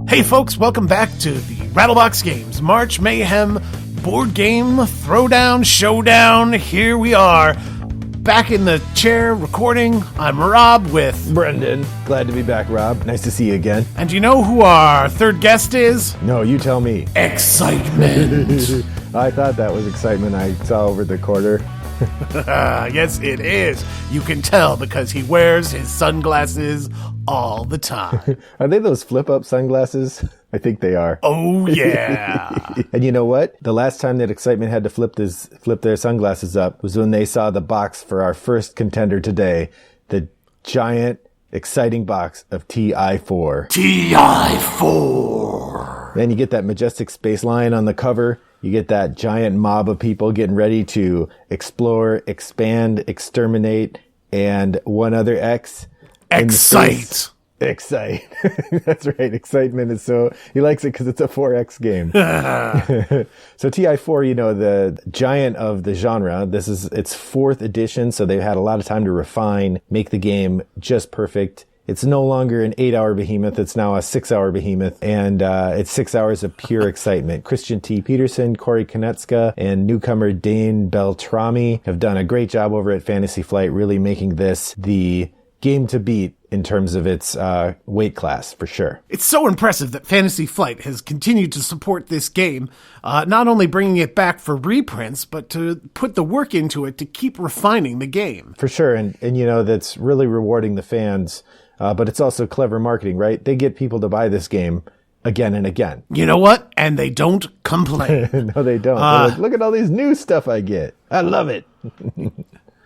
Hey folks, welcome back to the Rattlebox Games March Mayhem board game throwdown showdown. Here we are, back in the chair recording. I'm Rob with Brendan. Glad to be back, Rob. Nice to see you again. And you know who our third guest is? No, you tell me. Excitement. I thought that was excitement I saw over the quarter. Yes, it is. You can tell because he wears his sunglasses all the time. Are they those flip-up sunglasses? I think they are. Oh, yeah. And you know what? The last time that Excitement had to flip their sunglasses up was when they saw the box for our first contender today, the giant, exciting box of TI4. TI4. Then you get that majestic space lion on the cover. You get that giant mob of people getting ready to explore, expand, exterminate, and one other X. Excite. Excite. That's right. Excitement is so... He likes it because it's a 4X game. So TI4, you know, the giant of the genre. This is its 4th edition, so they've had a lot of time to refine, make the game just perfect. It's no longer an 8-hour behemoth. It's now a 6-hour behemoth. And it's 6 hours of pure excitement. Christian T. Peterson, Corey Konecka, and newcomer Dane Beltrami have done a great job over at Fantasy Flight, really making this the game to beat in terms of its weight class, for sure. It's so impressive that Fantasy Flight has continued to support this game, not only bringing it back for reprints, but to put the work into it to keep refining the game. For sure. And you know, that's really rewarding the fans. But it's also clever marketing, right? They get people to buy this game again and again. You know what? And they don't complain. No, they don't. They're like, look at all these new stuff I get. I love it.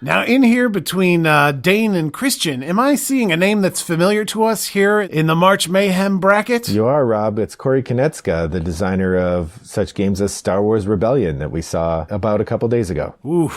Now, in here between Dane and Christian, am I seeing a name that's familiar to us here in the March Mayhem bracket? You are, Rob. It's Corey Konecka, the designer of such games as Star Wars Rebellion that we saw about a couple days ago. Ooh.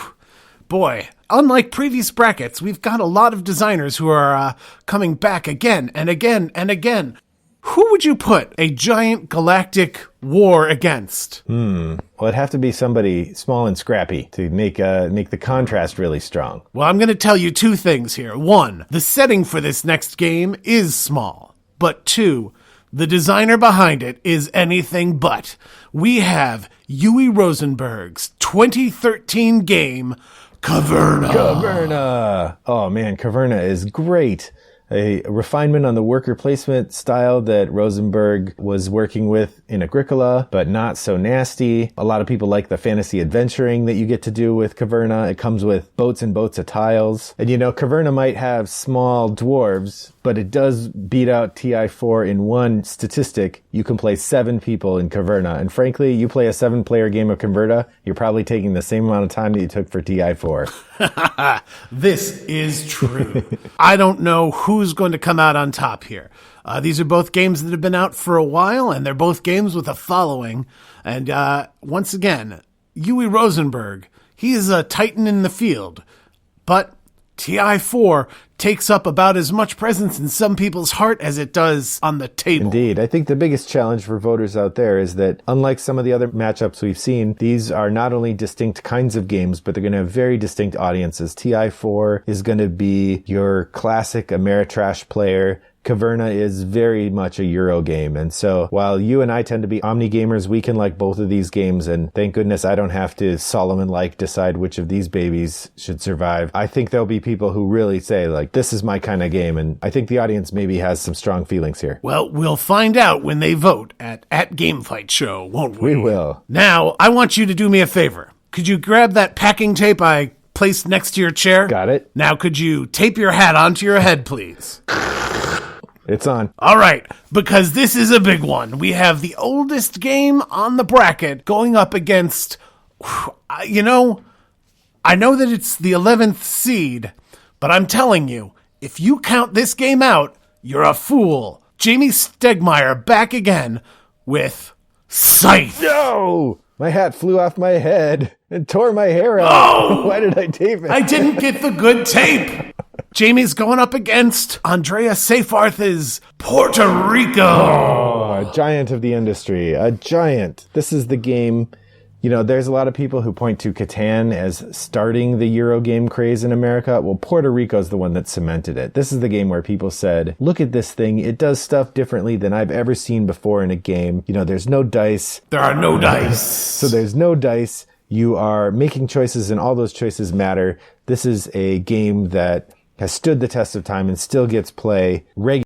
Boy, unlike previous brackets, we've got a lot of designers who are coming back again and again and again. Who would you put a giant galactic war against? Well, it'd have to be somebody small and scrappy to make the contrast really strong. Well, I'm going to tell you 2 things here. 1, the setting for this next game is small. But 2, the designer behind it is anything but. We have Uwe Rosenberg's 2013 game, Caverna. Caverna. Oh man, Caverna is great. A refinement on the worker placement style that Rosenberg was working with in Agricola, but not so nasty. A lot of people like the fantasy adventuring that you get to do with Caverna. It comes with boats and boats of tiles. And you know, Caverna might have small dwarves, but it does beat out TI4 in one statistic. You can play 7 people in Caverna. And frankly, you play a 7-player game of Caverna, you're probably taking the same amount of time that you took for TI4. This is true. I don't know who's going to come out on top here. These are both games that have been out for a while, and they're both games with a following. And once again, Uwe Rosenberg, he is a titan in the field. But TI4 takes up about as much presence in some people's heart as it does on the table. Indeed. I think the biggest challenge for voters out there is that, unlike some of the other matchups we've seen, these are not only distinct kinds of games, but they're going to have very distinct audiences. TI4 is going to be your classic Ameritrash player. Caverna is very much a Euro game. And so while you and I tend to be Omni gamers, we can like both of these games. And thank goodness I don't have to Solomon-like decide which of these babies should survive. I think there'll be people who really say, like, this is my kind of game. And I think the audience maybe has some strong feelings here. Well, we'll find out when they vote at Gamefight Show, won't we? We will. Now, I want you to do me a favor. Could you grab that packing tape I placed next to your chair? Got it. Now, could you tape your hat onto your head, please? It's on. All right, because this is a big one. We have the oldest game on the bracket going up against, you know, I know that it's the 11th seed, but I'm telling you, if you count this game out, you're a fool. Jamie Stegmaier back again with Scythe. No! My hat flew off my head and tore my hair out. Oh! Why did I tape it? I didn't get the good tape. Jamie's going up against Andrea Seyfarth's Puerto Rico. Oh, a giant of the industry. A giant. This is the game You know, there's a lot of people who point to Catan as starting the Eurogame craze in America. Well, Puerto Rico's the one that cemented it. This is the game where people said, look at this thing. It does stuff differently than I've ever seen before in a game. You know, there's no dice. There are no dice. So there's no dice. You are making choices and all those choices matter. This is a game that has stood the test of time and still gets play regularly.